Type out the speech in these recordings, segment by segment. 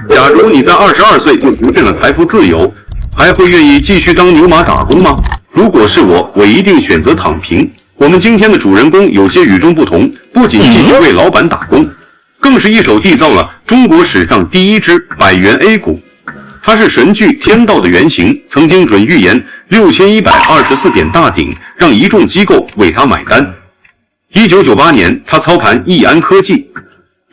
假如你在22岁就实现了财富自由，还会愿意继续当牛马打工吗？如果是我，我一定选择躺平。我们今天的主人公有些与众不同，不仅继续为老板打工，更是一手缔造了中国史上第一只100元 A 股。它是神剧《天道》的原型，曾经准预言6124点大顶，让一众机构为他买单。1998年，他操盘易安科技，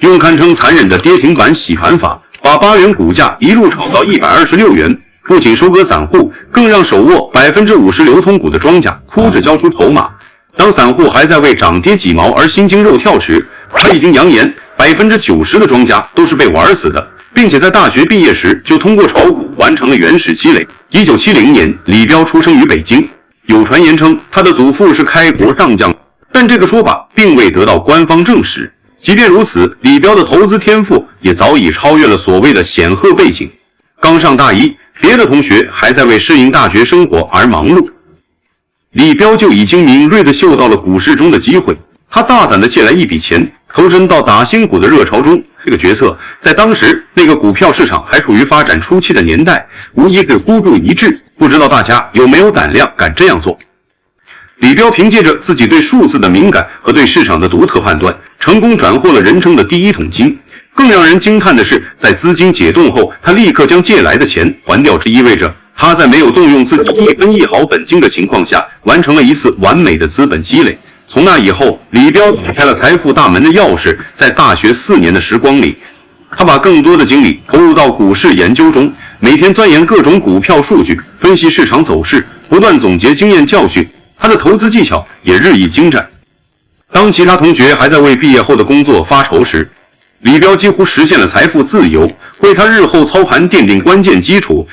用堪称残忍的跌停板洗盘法，把8元股价一路炒到126元。不仅收割散户，更让手握50%流通股的庄家哭着交出筹码。当散户还在为涨跌几毛而心惊肉跳时，他已经扬言90%的庄家都是被玩死的，并且在大学毕业时就通过炒股完成了原始积累。1970年，李彪出生于北京，有传言称他的祖父是开国上将，但这个说法并未得到官方证实。即便如此，李彪的投资天赋也早已超越了所谓的显赫背景。刚上大一，别的同学还在为适应大学生活而忙碌，李彪就已经敏锐地嗅到了股市中的机会。他大胆地借来一笔钱，投身到打新股的热潮中。这个决策在当时那个股票市场还处于发展初期的年代，无疑是孤注一掷。不知道大家有没有胆量敢这样做？李彪凭借着自己对数字的敏感和对市场的独特判断，成功斩获了人生的第一桶金。更让人惊叹的是，在资金解冻后，他立刻将借来的钱还掉，这意味着他在没有动用自己1分1毫本金的情况下，完成了一次完美的资本积累。从那以后，李彪打开了财富大门的钥匙。在大学4年的时光里，他把更多的精力投入到股市研究中，每天钻研各种股票数据，分析市场走势，不断总结经验教训。他的投资技巧也日益精湛。当其他同学还在为毕业后的工作发愁时，李彪几乎实现了财富自由，为他日后操盘奠定关键基础，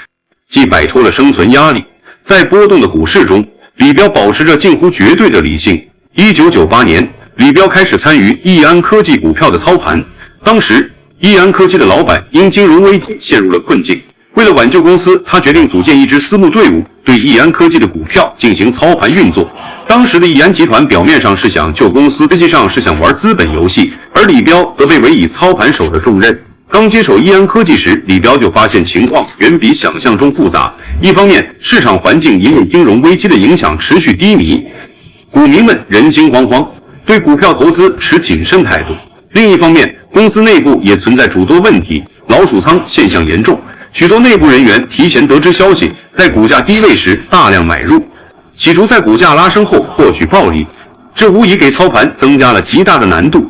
既摆脱了生存压力。在波动的股市中，李彪保持着近乎绝对的理性。1998年，李彪开始参与易安科技股票的操盘。当时，易安科技的老板因金融危机陷入了困境，为了挽救公司，他决定组建一支私募队伍，对易安科技的股票进行操盘运作。当时的易安集团表面上是想救公司，实际上是想玩资本游戏，而李彪则被委以操盘手的重任。刚接手易安科技时，李彪就发现情况远比想象中复杂。一方面，市场环境因为金融危机的影响持续低迷，股民们人心惶惶，对股票投资持谨慎态度。另一方面，公司内部也存在诸多问题，老鼠仓现象严重，许多内部人员提前得知消息，在股价低位时大量买入，企图在股价拉升后获取暴利，这无疑给操盘增加了极大的难度。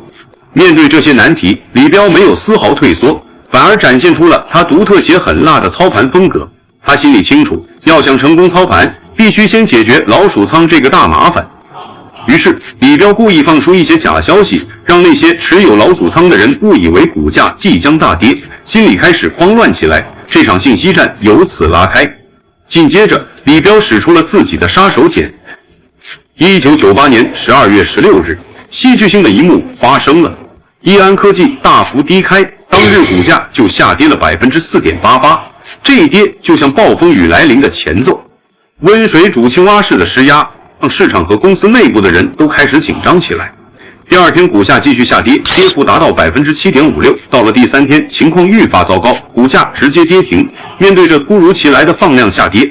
面对这些难题，李彪没有丝毫退缩，反而展现出了他独特且狠辣的操盘风格。他心里清楚，要想成功操盘，必须先解决老鼠仓这个大麻烦。于是，李彪故意放出一些假消息，让那些持有老鼠仓的人误以为股价即将大跌，心里开始慌乱起来。这场信息战由此拉开。紧接着，李彪使出了自己的杀手锏。1998年12月16日，戏剧性的一幕发生了。易安科技大幅低开，当日股价就下跌了4.88%。这一跌就像暴风雨来临的前奏，温水煮青蛙式的施压，让市场和公司内部的人都开始紧张起来。第二天股价继续下跌，跌幅达到7.56%。到了第三天，情况愈发糟糕，股价直接跌停。面对着突如其来的放量下跌，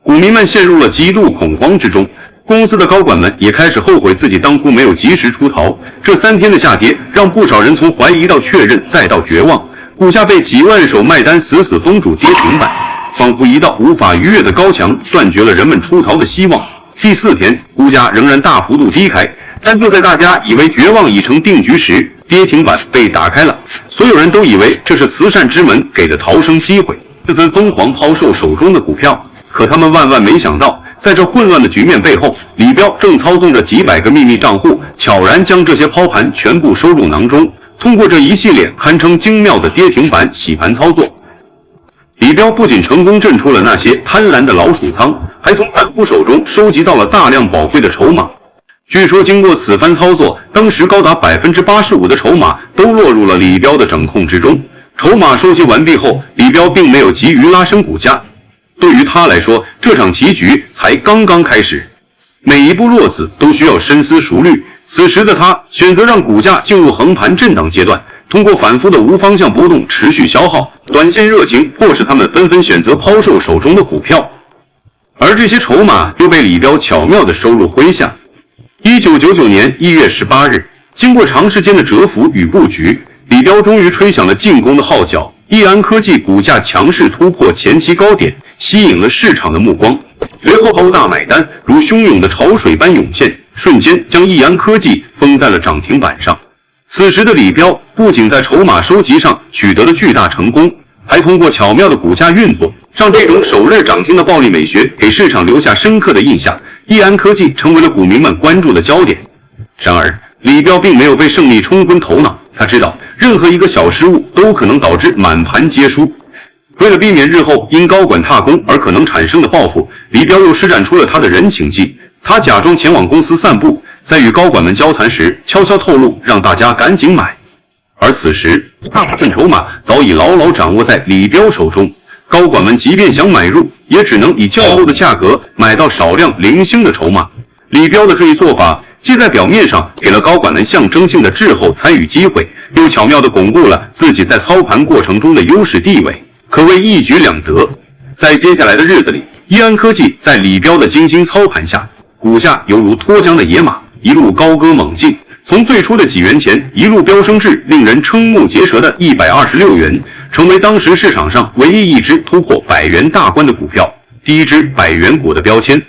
股民们陷入了极度恐慌之中。公司的高管们也开始后悔自己当初没有及时出逃。这3天的下跌，让不少人从怀疑到确认，再到绝望。股价被几万手卖单死死封住跌停板，仿佛一道无法逾越的高墙，断绝了人们出逃的希望。第4天，股价仍然大幅度低开，但就在大家以为绝望已成定局时，跌停板被打开了。所有人都以为这是慈善之门给的逃生机会，纷纷疯狂抛售手中的股票。可他们万万没想到，在这混乱的局面背后，李彪正操纵着几百个秘密账户，悄然将这些抛盘全部收入囊中。通过这一系列堪称精妙的跌停板洗盘操作，李彪不仅成功震出了那些贪婪的老鼠仓，还从散户手中收集到了大量宝贵的筹码。据说经过此番操作，当时高达85%的筹码都落入了李彪的掌控之中。筹码收集完毕后，李彪并没有急于拉升股价，对于他来说，这场棋局才刚刚开始，每一步落子都需要深思熟虑。此时的他选择让股价进入横盘震荡阶段，通过反复的无方向波动持续消耗，短线热情迫使他们纷纷选择抛售手中的股票，而这些筹码又被李彪巧妙地收入麾下。1999年1月18日，经过长时间的蛰伏与布局，李彪终于吹响了进攻的号角。易安科技股价强势突破前期高点，吸引了市场的目光。随后高大买单如汹涌的潮水般涌现，瞬间将易安科技封在了涨停板上。此时的李彪不仅在筹码收集上取得了巨大成功，还通过巧妙的股价运作，让这种首日涨停的暴力美学给市场留下深刻的印象。易安科技成为了股民们关注的焦点。然而，李彪并没有被胜利冲昏头脑，他知道任何一个小失误都可能导致满盘皆输。为了避免日后因高管踏空而可能产生的报复，李彪又施展出了他的人情计。他假装前往公司散步，在与高管们交谈时悄悄透露，让大家赶紧买。而此时，大部分筹码早已牢牢掌握在李彪手中，高管们即便想买入，也只能以较高的价格买到少量零星的筹码。李彪的这一做法，既在表面上给了高管们象征性的滞后参与机会，又巧妙地巩固了自己在操盘过程中的优势地位，可谓一举两得。在接下来的日子里，易安科技在李彪的精心操盘下，股价犹如脱缰的野马，一路高歌猛进，从最初的几元钱一路飙升至令人瞠目结舌的126元，成为当时市场上唯一一只突破100元大关的股票，第一只100元股的标签，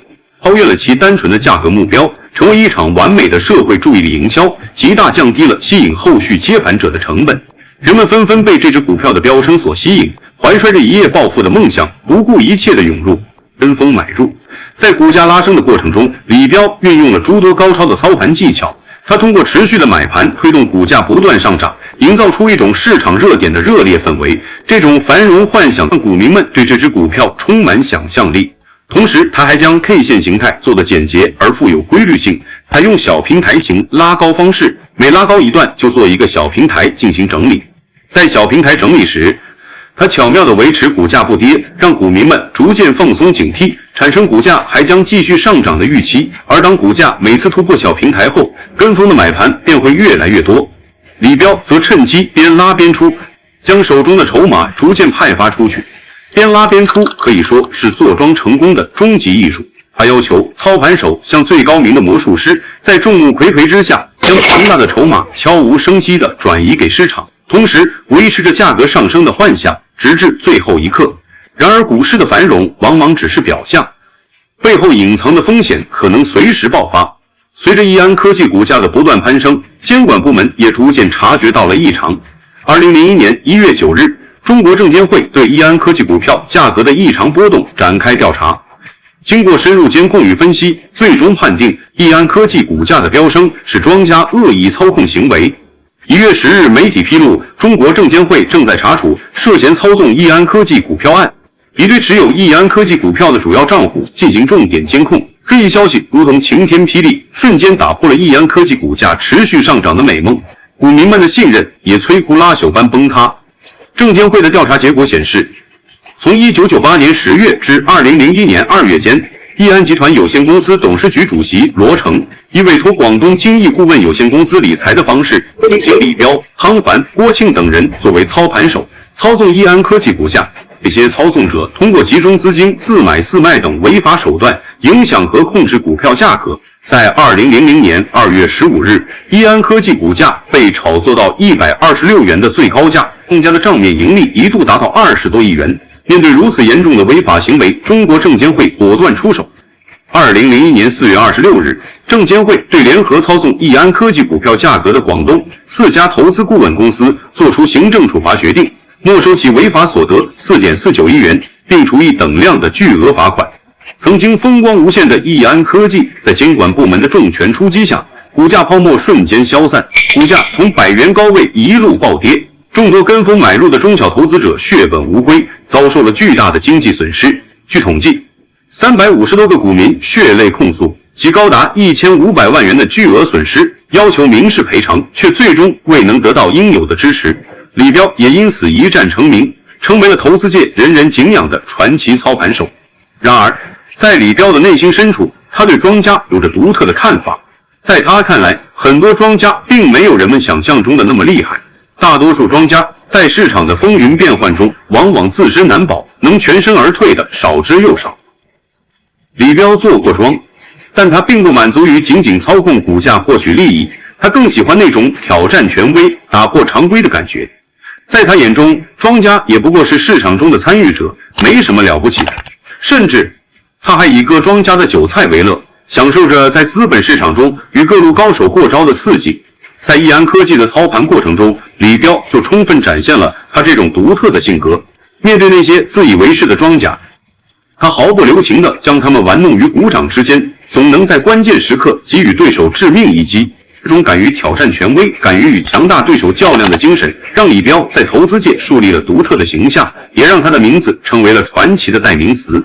超越了其单纯的价格目标，成为一场完美的社会注意力营销，极大降低了吸引后续接盘者的成本。人们纷纷被这只股票的飙升所吸引，怀揣着一夜暴富的梦想，不顾一切的涌入，跟风买入。在股价拉升的过程中，李彪运用了诸多高超的操盘技巧，他通过持续的买盘推动股价不断上涨，营造出一种市场热点的热烈氛围。这种繁荣幻想让股民们对这只股票充满想象力。同时，他还将 K 线形态做得简洁而富有规律性，采用小平台型拉高方式，每拉高一段就做一个小平台进行整理。在小平台整理时，他巧妙地维持股价不跌，让股民们逐渐放松警惕，产生股价还将继续上涨的预期。而当股价每次突破小平台后，跟风的买盘便会越来越多。李彪则趁机边拉边出，将手中的筹码逐渐派发出去。边拉边出可以说是坐庄成功的终极艺术。他要求操盘手像最高明的魔术师，在众目睽睽之下，将庞大的筹码悄无声息地转移给市场，同时维持着价格上升的幻想，直至最后一刻。然而，股市的繁荣往往只是表象，背后隐藏的风险可能随时爆发。随着易安科技股价的不断攀升，监管部门也逐渐察觉到了异常。2001年1月9日，中国证监会对易安科技股票价格的异常波动展开调查。经过深入监控与分析，最终判定易安科技股价的飙升是庄家恶意操控行为。1月10日，媒体披露，中国证监会正在查处涉嫌操纵易安科技股票案，已对持有易安科技股票的主要账户进行重点监控。这一消息如同晴天霹雳，瞬间打破了易安科技股价持续上涨的美梦，股民们的信任也摧枯拉朽般崩塌。证监会的调查结果显示，从1998年10月至2001年2月间，易安集团有限公司董事局主席罗成以委托广东金益顾问有限公司理财的方式，聘请李彪、汤凡、郭庆等人作为操盘手，操纵易安科技股价。这些操纵者通过集中资金、自买自卖等违法手段，影响和控制股票价格。在2000年2月15日，易安科技股价被炒作到126元的最高价，公家的账面盈利一度达到20多亿元。面对如此严重的违法行为，中国证监会果断出手。2001年4月26日，证监会对联合操纵易安科技股票价格的广东4家投资顾问公司作出行政处罚决定，没收其违法所得4.49亿元，并处以等量的巨额罚款。曾经风光无限的易安科技，在监管部门的重拳出击下，股价泡沫瞬间消散，股价从100元高位一路暴跌。众多跟风买入的中小投资者血本无归，遭受了巨大的经济损失。据统计，350多个股民血泪控诉，其高达1500万元的巨额损失，要求民事赔偿，却最终未能得到应有的支持。李彪也因此一战成名，成为了投资界人人敬仰的传奇操盘手。然而，在李彪的内心深处，他对庄家有着独特的看法。在他看来，很多庄家并没有人们想象中的那么厉害。大多数庄家在市场的风云变幻中，往往自身难保，能全身而退的少之又少。李彪做过庄，但他并不满足于仅仅操控股价获取利益，他更喜欢那种挑战权威、打破常规的感觉。在他眼中，庄家也不过是市场中的参与者，没什么了不起的。甚至，他还以割庄家的韭菜为乐，享受着在资本市场中与各路高手过招的刺激。在易安科技的操盘过程中，李彪就充分展现了他这种独特的性格。面对那些自以为是的庄家，他毫不留情地将他们玩弄于股掌之间，总能在关键时刻给予对手致命一击。这种敢于挑战权威、敢于与强大对手较量的精神，让李彪在投资界树立了独特的形象，也让他的名字成为了传奇的代名词。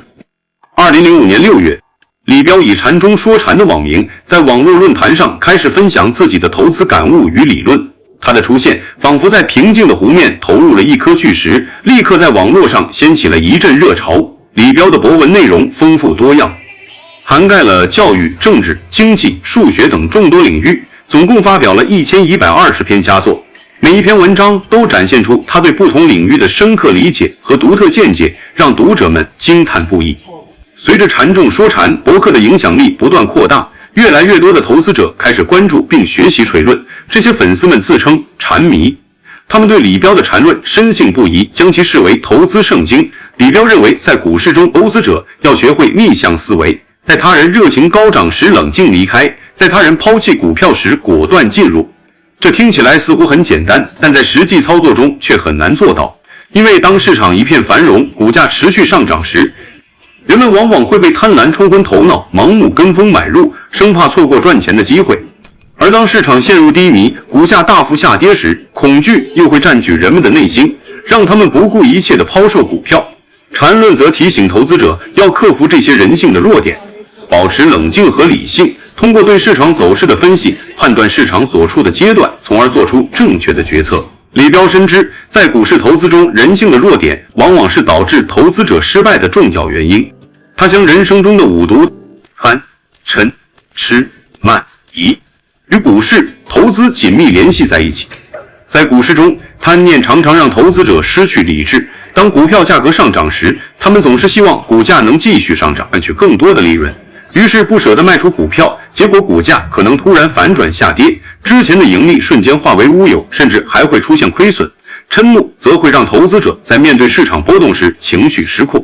2005年6月，李彪以禅中说禅的网名，在网络论坛上开始分享自己的投资感悟与理论。他的出现仿佛在平静的湖面投入了一颗巨石，立刻在网络上掀起了一阵热潮。李彪的博文内容丰富多样，涵盖了教育、政治、经济、数学等众多领域，总共发表了1120篇佳作。每一篇文章都展现出他对不同领域的深刻理解和独特见解，让读者们惊叹不已。随着禅众说禅博客的影响力不断扩大，越来越多的投资者开始关注并学习锤论。这些粉丝们自称禅迷，他们对李彪的禅论深信不疑，将其视为投资圣经。李彪认为，在股市中，投资者要学会逆向思维，在他人热情高涨时冷静离开，在他人抛弃股票时果断进入。这听起来似乎很简单，但在实际操作中却很难做到。因为当市场一片繁荣，股价持续上涨时，人们往往会被贪婪冲昏头脑，盲目跟风买入，生怕错过赚钱的机会。而当市场陷入低迷，股价大幅下跌时，恐惧又会占据人们的内心，让他们不顾一切地抛售股票。禅论则提醒投资者要克服这些人性的弱点，保持冷静和理性，通过对市场走势的分析，判断市场所处的阶段，从而做出正确的决策。李彪深知，在股市投资中，人性的弱点往往是导致投资者失败的重要原因。他将人生中的五毒贪、嗔、痴、慢、疑与股市投资紧密联系在一起。在股市中，贪念常常让投资者失去理智。当股票价格上涨时，他们总是希望股价能继续上涨，赚取更多的利润，于是不舍得卖出股票，结果股价可能突然反转下跌，之前的盈利瞬间化为乌有，甚至还会出现亏损。嗔怒则会让投资者在面对市场波动时情绪失控。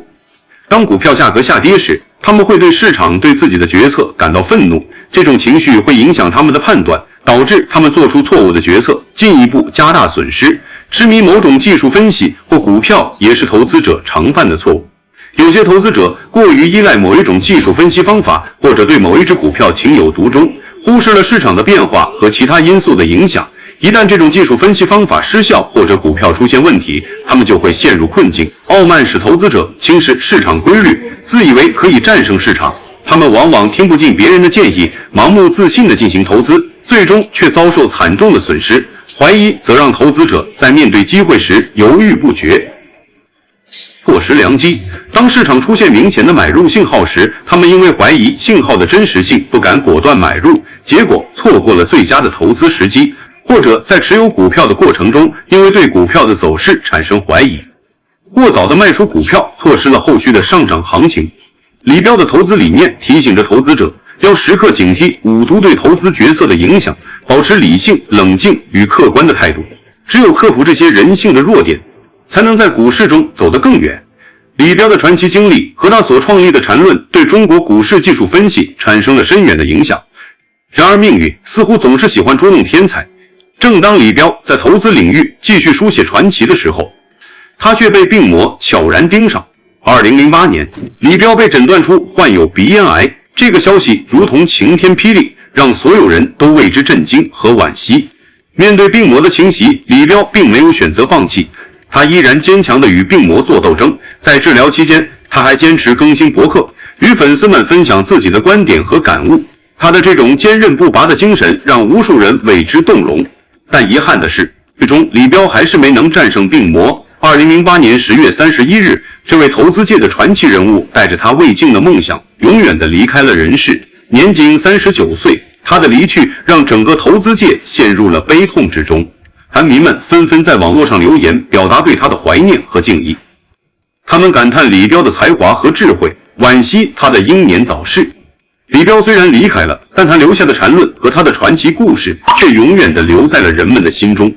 当股票价格下跌时，他们会对市场对自己的决策感到愤怒，这种情绪会影响他们的判断，导致他们做出错误的决策，进一步加大损失。痴迷某种技术分析或股票也是投资者常犯的错误。有些投资者过于依赖某一种技术分析方法，或者对某一只股票情有独钟，忽视了市场的变化和其他因素的影响。一旦这种技术分析方法失效，或者股票出现问题，他们就会陷入困境。傲慢使投资者轻视市场规律，自以为可以战胜市场。他们往往听不进别人的建议，盲目自信地进行投资，最终却遭受惨重的损失。怀疑则让投资者在面对机会时犹豫不决，错失良机。当市场出现明显的买入信号时，他们因为怀疑信号的真实性，不敢果断买入，结果错过了最佳的投资时机。或者在持有股票的过程中，因为对股票的走势产生怀疑，过早的卖出股票，错失了后续的上涨行情。李彪的投资理念提醒着投资者要时刻警惕五毒对投资决策的影响，保持理性、冷静与客观的态度。只有克服这些人性的弱点，才能在股市中走得更远。李彪的传奇经历和他所创立的禅论对中国股市技术分析产生了深远的影响。然而命运似乎总是喜欢捉弄天才。正当李彪在投资领域继续书写传奇的时候，他却被病魔悄然盯上。2008年，李彪被诊断出患有鼻咽癌，这个消息如同晴天霹雳，让所有人都为之震惊和惋惜。面对病魔的侵袭，李彪并没有选择放弃，他依然坚强地与病魔做斗争。在治疗期间，他还坚持更新博客，与粉丝们分享自己的观点和感悟。他的这种坚韧不拔的精神让无数人为之动容。但遗憾的是，最终李彪还是没能战胜病魔。2008年10月31日，这位投资界的传奇人物带着他未尽的梦想，永远地离开了人世，年仅39岁。他的离去让整个投资界陷入了悲痛之中。韩迷们纷纷在网络上留言，表达对他的怀念和敬意。他们感叹李彪的才华和智慧，惋惜他的英年早逝。李彪虽然离开了，但他留下的禅论和他的传奇故事却永远地留在了人们的心中。